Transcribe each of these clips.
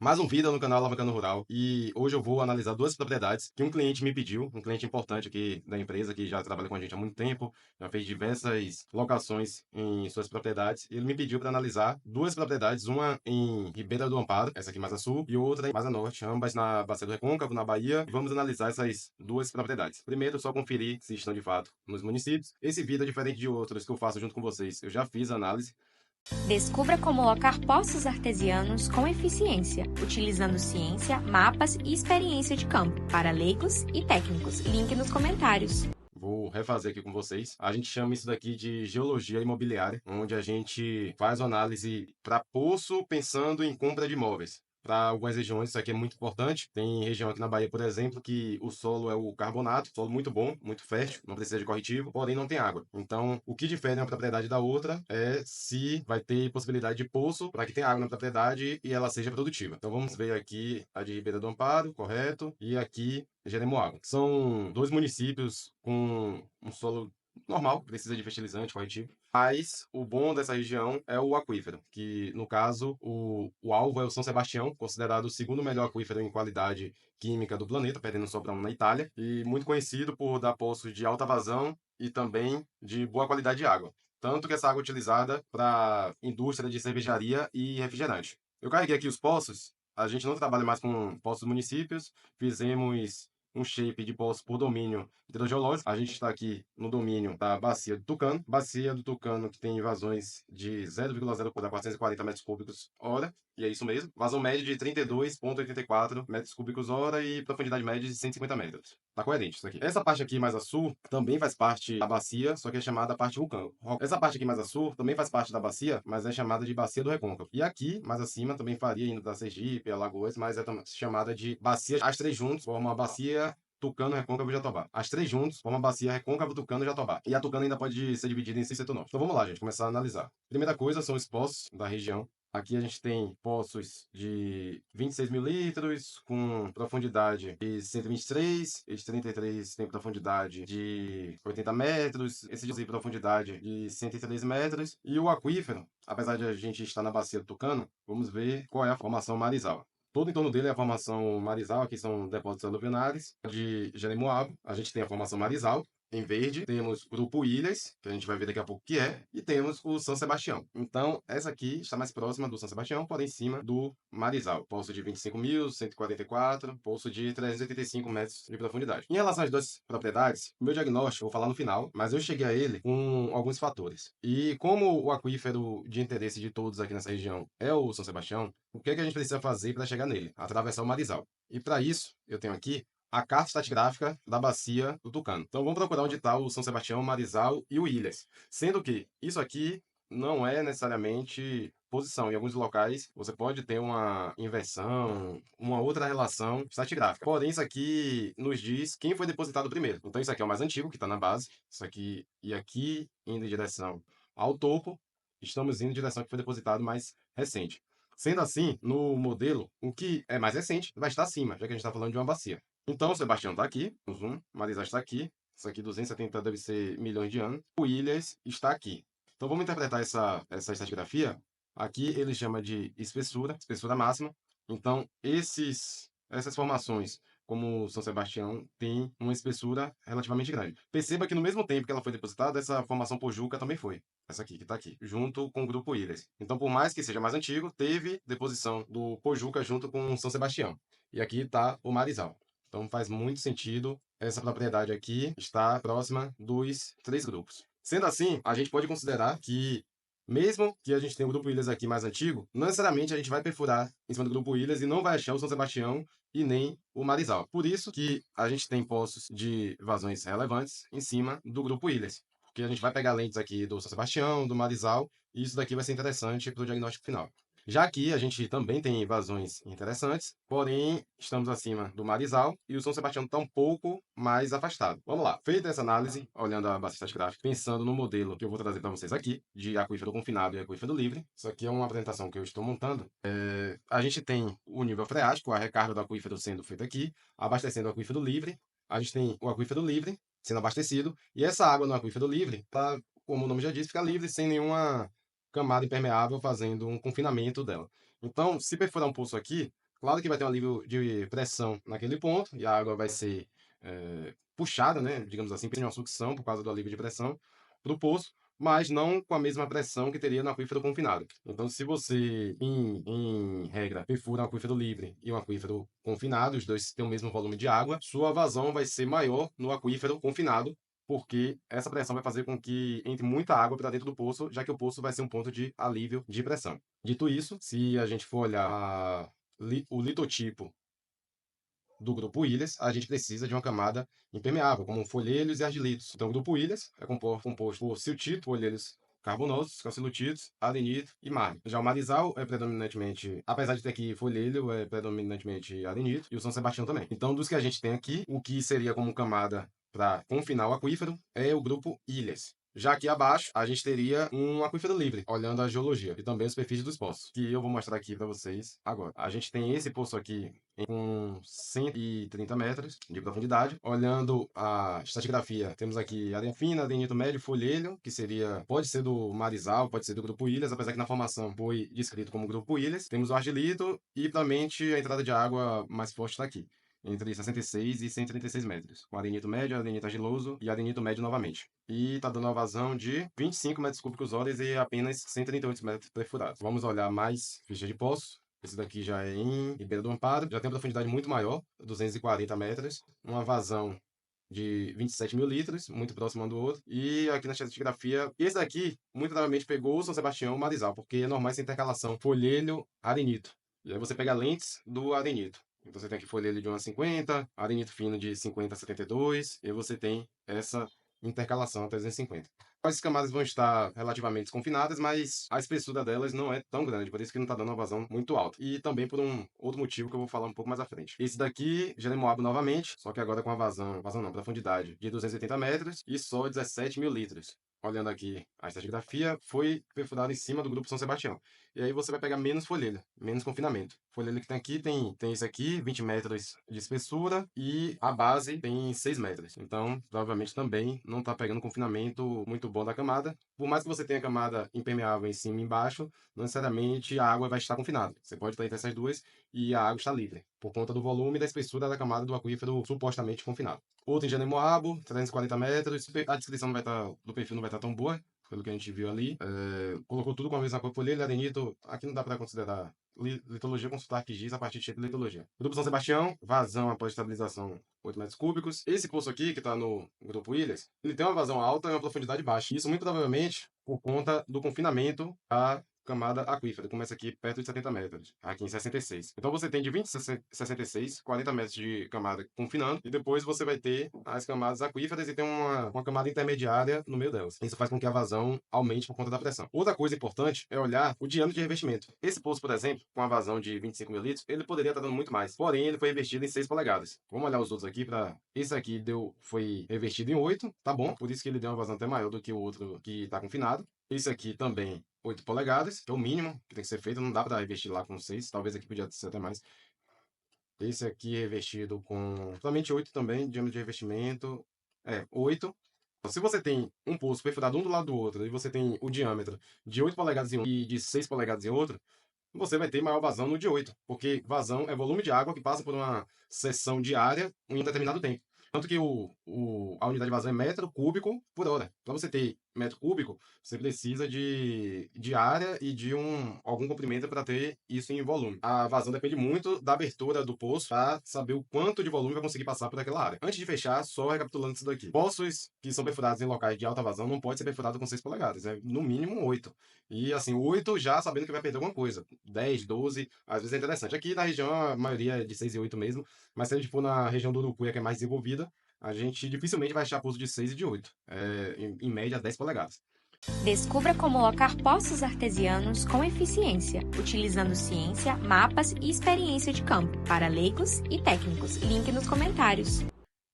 Mais um vídeo no canal Alavancando Rural e hoje eu vou analisar duas propriedades que um cliente me pediu, um cliente importante aqui da empresa que já trabalha com a gente há muito tempo, já fez diversas locações em suas propriedades. E ele me pediu para analisar duas propriedades, uma em Ribeira do Amparo, essa aqui mais a sul, e outra mais a norte, ambas na Bacia do Recôncavo, na Bahia. E vamos analisar essas duas propriedades. Primeiro, só conferir se estão de fato nos municípios. Esse vídeo é diferente de outros que eu faço junto com vocês. Eu já fiz a análise. Descubra como locar poços artesianos com eficiência, utilizando ciência, mapas e experiência de campo, para leigos e técnicos. Link nos comentários. Vou refazer aqui com vocês. A gente chama isso daqui de geologia imobiliária, onde a gente faz uma análise para poço pensando em compra de imóveis. Para algumas regiões, isso aqui é muito importante. Tem região aqui na Bahia, por exemplo, que o solo é o carbonato, solo muito bom, muito fértil, não precisa de corretivo, porém não tem água. Então, o que difere uma propriedade da outra é se vai ter possibilidade de poço para que tenha água na propriedade e ela seja produtiva. Então, vamos ver aqui a de Ribeira do Amparo, correto? E aqui Jeremoabo. São dois municípios com um solo normal, precisa de fertilizante, corretivo. Mas o bom dessa região é o aquífero, que no caso o alvo é o São Sebastião, considerado o segundo melhor aquífero em qualidade química do planeta, perdendo só para um na Itália, e muito conhecido por dar poços de alta vazão e também de boa qualidade de água. Tanto que essa água é utilizada para indústria de cervejaria e refrigerante. Eu carreguei aqui os poços, a gente não trabalha mais com poços dos municípios, fizemos um shape de poço por domínio hidrogeológico. A gente está aqui no domínio da Bacia do Tucano. Bacia do Tucano que tem vazões de 0,0 por 440 metros cúbicos hora. E é isso mesmo. Vazão médio de 32,84 metros cúbicos hora e profundidade média de 150 metros. Tá coerente isso aqui. Essa parte aqui mais a sul também faz parte da bacia, só que é chamada parte vulcão. Essa parte aqui mais a sul também faz parte da bacia, mas é chamada de bacia do Recôncavo. E aqui, mais acima, também faria indo da Sergipe, Alagoas, mas é chamada de bacia. As três juntos formam uma bacia Tucano, Recôncavo e Jatobá. As três juntos formam a bacia Recôncavo, Tucano e Jatobá. E a Tucano ainda pode ser dividida em 6 setor norte. Então vamos lá, gente, começar a analisar. Primeira coisa são os poços da região. Aqui a gente tem poços de 26 mil litros, com profundidade de 123. Esse 33 tem profundidade de 80 metros. Esse de profundidade de 103 metros. E o aquífero, apesar de a gente estar na bacia do Tucano, vamos ver qual é a formação marizal. Todo em torno dele é a formação marizal, aqui são depósitos aluvionais. De Jeremoabo, a gente tem a formação marizal. Em verde, temos o Grupo Ilhas, que a gente vai ver daqui a pouco o que é, e temos o São Sebastião. Então, essa aqui está mais próxima do São Sebastião, porém em cima do Marizal. Poço de 25.144, poço de 385 metros de profundidade. Em relação às duas propriedades, o meu diagnóstico eu vou falar no final, mas eu cheguei a ele com alguns fatores. E como o aquífero de interesse de todos aqui nessa região é o São Sebastião, o que é que a gente precisa fazer para chegar nele? Atravessar o Marizal. E para isso, eu tenho aqui a carta estratigráfica da bacia do Tucano. Então vamos procurar onde está o São Sebastião, o Marizal e o Ilhas. Sendo que isso aqui não é necessariamente posição. Em alguns locais você pode ter uma inversão, uma outra relação estratigráfica. Porém, isso aqui nos diz quem foi depositado primeiro. Então isso aqui é o mais antigo, que está na base. Isso aqui e aqui indo em direção ao topo. Estamos indo em direção que foi depositado mais recente. Sendo assim, no modelo, o que é mais recente vai estar acima, já que a gente está falando de uma bacia. Então, o Sebastião está aqui, no zoom, Marisa está aqui, isso aqui 270 deve ser milhões de anos. O Ilhas está aqui. Então, vamos interpretar essa estratigrafia. Aqui ele chama de espessura máxima. Então, essas formações, como o São Sebastião, tem uma espessura relativamente grande. Perceba que no mesmo tempo que ela foi depositada, essa formação Pojuca também foi. Essa aqui, que está aqui, junto com o grupo Ilhas. Então, por mais que seja mais antigo, teve deposição do Pojuca junto com o São Sebastião. E aqui está o Marizal. Então faz muito sentido essa propriedade aqui estar próxima dos três grupos. Sendo assim, a gente pode considerar que, mesmo que a gente tenha o grupo Ilhas aqui mais antigo, não necessariamente a gente vai perfurar em cima do grupo Ilhas e não vai achar o São Sebastião e nem o Marizal. Por isso que a gente tem poços de vazões relevantes em cima do grupo Ilhas. Porque a gente vai pegar lentes aqui do São Sebastião, do Marizal, e isso daqui vai ser interessante para o diagnóstico final. Já aqui a gente também tem vazões interessantes, porém estamos acima do Marizal e o São Sebastião está um pouco mais afastado. Vamos lá. Feita essa análise, olhando a base estratigráfica, pensando no modelo que eu vou trazer para vocês aqui, de aquífero confinado e aquífero livre. Isso aqui é uma apresentação que eu estou montando. A gente tem o nível freático, a recarga do aquífero sendo feita aqui, abastecendo o aquífero livre. A gente tem o aquífero livre sendo abastecido e essa água no aquífero livre, tá, como o nome já diz, fica livre sem nenhuma camada impermeável fazendo um confinamento dela. Então, se perfurar um poço aqui, Claro que vai ter um alívio de pressão naquele ponto, e a água vai ser puxada, né, digamos assim, tem uma sucção por causa do alívio de pressão para o poço, mas não com a mesma pressão que teria no aquífero confinado. Então, se você, em regra, perfura um aquífero livre e um aquífero confinado, os dois têm o mesmo volume de água, sua vazão vai ser maior no aquífero confinado, porque essa pressão vai fazer com que entre muita água para dentro do poço, já que o poço vai ser um ponto de alívio de pressão. Dito isso, se a gente for olhar o litotipo do grupo Ilhas, a gente precisa de uma camada impermeável, como folheiros e argilitos. Então, o grupo Ilhas é composto por siltito, folheiros carbonosos, calcilutitos, arenito e marne. Já o Marizal é predominantemente, apesar de ter aqui folheiro, é predominantemente arenito, e o São Sebastião também. Então, dos que a gente tem aqui, o que seria como camada para confinar o aquífero é o grupo Ilhas. Já aqui abaixo, a gente teria um aquífero livre, olhando a geologia e também os perfis dos poços, que eu vou mostrar aqui para vocês agora. A gente tem esse poço aqui com 130 metros de profundidade. Olhando a estratigrafia, temos aqui areia fina, arenito médio, folhelho, que pode ser do Marizal, pode ser do Grupo Ilhas, apesar que na formação foi descrito como Grupo Ilhas. Temos o argilito e, provavelmente, a entrada de água mais forte está aqui, entre 66 e 136 metros, com arenito médio, arenito argiloso e arenito médio novamente. E está dando uma vazão de 25 metros cúbicos hora e apenas 138 metros perfurados. Vamos olhar mais ficha de poço. Esse daqui já é em Ribeira do Amparo, já tem uma profundidade muito maior, 240 metros, uma vazão de 27 mil litros, muito próximo um do outro. E aqui na estratigrafia, esse daqui, muito provavelmente pegou o São Sebastião e Marizal, porque é normal essa intercalação folhelho-arenito. E aí você pega lentes do arenito. Então você tem aqui folhelho de 1,50, arenito fino de 50 a 72, e você tem essa intercalação a 350. As camadas vão estar relativamente desconfinadas, mas a espessura delas não é tão grande, por isso que não está dando uma vazão muito alta. E também por um outro motivo que eu vou falar um pouco mais à frente. Esse daqui, Jeremoabo novamente, só que agora com a vazão não, profundidade de 280 metros e só 17 mil litros. Olhando aqui a estratigrafia, foi perfurado em cima do grupo São Sebastião. E aí você vai pegar menos folhelha, menos confinamento. Folhelha que tem aqui, tem esse aqui, 20 metros de espessura, e a base tem 6 metros. Então, provavelmente também não está pegando confinamento muito bom da camada. Por mais que você tenha camada impermeável em cima e embaixo, não necessariamente a água vai estar confinada. Você pode estar entre essas duas e a água está livre, por conta do volume e da espessura da camada do aquífero supostamente confinado. Outro em Jeremoabo, 340 metros. A descrição do perfil não vai estar tão boa, pelo que a gente viu ali. Colocou tudo com a mesma cor, folhelho, arenito. Aqui não dá para considerar litologia, consultar ArcGIS a partir de litologia. Grupo São Sebastião, vazão após estabilização 8 metros cúbicos. Esse poço aqui, que está no Grupo Ilhas, ele tem uma vazão alta e uma profundidade baixa. Isso muito provavelmente por conta do confinamento a camada aquífera. Começa aqui perto de 70 metros, aqui em 66. Então você tem de 20 a 66, 40 metros de camada confinando, e depois você vai ter as camadas aquíferas e tem uma camada intermediária no meio delas. Isso faz com que a vazão aumente por conta da pressão. Outra coisa importante é olhar o diâmetro de revestimento. Esse poço, por exemplo, com a vazão de 25 mil litros, ele poderia estar dando muito mais. Porém, ele foi revestido em 6 polegadas. Vamos olhar os outros aqui para... Esse aqui foi revestido em 8, tá bom? Por isso que ele deu uma vazão até maior do que o outro que está confinado. Esse aqui também 8 polegadas, que é o mínimo que tem que ser feito, não dá para revestir lá com 6, talvez aqui podia ser até mais. Esse aqui é revestido com somente 8 também, diâmetro de revestimento, 8. Então, se você tem um poço perfurado um do lado do outro, e você tem o diâmetro de 8 polegadas em um e de 6 polegadas em outro, você vai ter maior vazão no de 8, porque vazão é volume de água que passa por uma seção diária em um determinado tempo. Tanto que a unidade de vazão é metro cúbico por hora. Para você ter metro cúbico, você precisa de área e de algum comprimento para ter isso em volume. A vazão depende muito da abertura do poço para saber o quanto de volume vai conseguir passar por aquela área. Antes de fechar, só recapitulando isso daqui. Poços que são perfurados em locais de alta vazão não pode ser perfurado com 6 polegadas. É no mínimo 8. E assim, 8 já sabendo que vai perder alguma coisa. 10, 12, às vezes é interessante. Aqui na região a maioria é de 6 e 8 mesmo, mas se a gente for na região do Urucuia, que é mais desenvolvida, a gente dificilmente vai achar poço de 6 e de 8. Em média, 10 polegadas. Descubra como locar poços artesianos com eficiência, utilizando ciência, mapas e experiência de campo, para leigos e técnicos. Link nos comentários.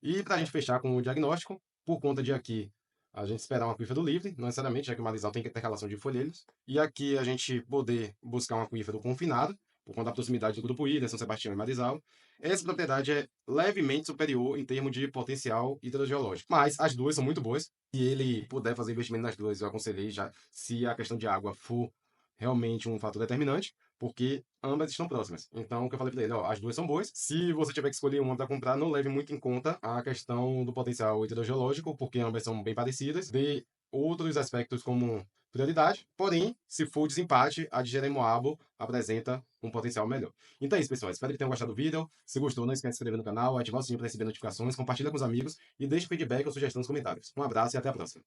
E para a gente fechar com o diagnóstico, por conta de aqui a gente esperar um aquífero livre, não necessariamente, já que o Marizal tem intercalação de folhelhos, e aqui a gente poder buscar um aquífero confinado, por conta da proximidade do Grupo Ilha, São Sebastião e Marizal, essa propriedade é levemente superior em termos de potencial hidrogeológico. Mas as duas são muito boas. Se ele puder fazer investimento nas duas, eu aconselhei já, se a questão de água for realmente um fator determinante. porque ambas estão próximas. Então, o que eu falei para ele, ó, as duas são boas. Se você tiver que escolher uma para comprar, não leve muito em conta a questão do potencial hidrogeológico, porque ambas são bem parecidas. Dê outros aspectos como prioridade, porém, se for desempate, a de Jeremoabo apresenta um potencial melhor. Então é isso, pessoal. Espero que tenham gostado do vídeo. Se gostou, não esquece de se inscrever no canal, ativar o sininho para receber notificações, compartilha com os amigos e deixe feedback ou sugestão nos comentários. Um abraço e até a próxima.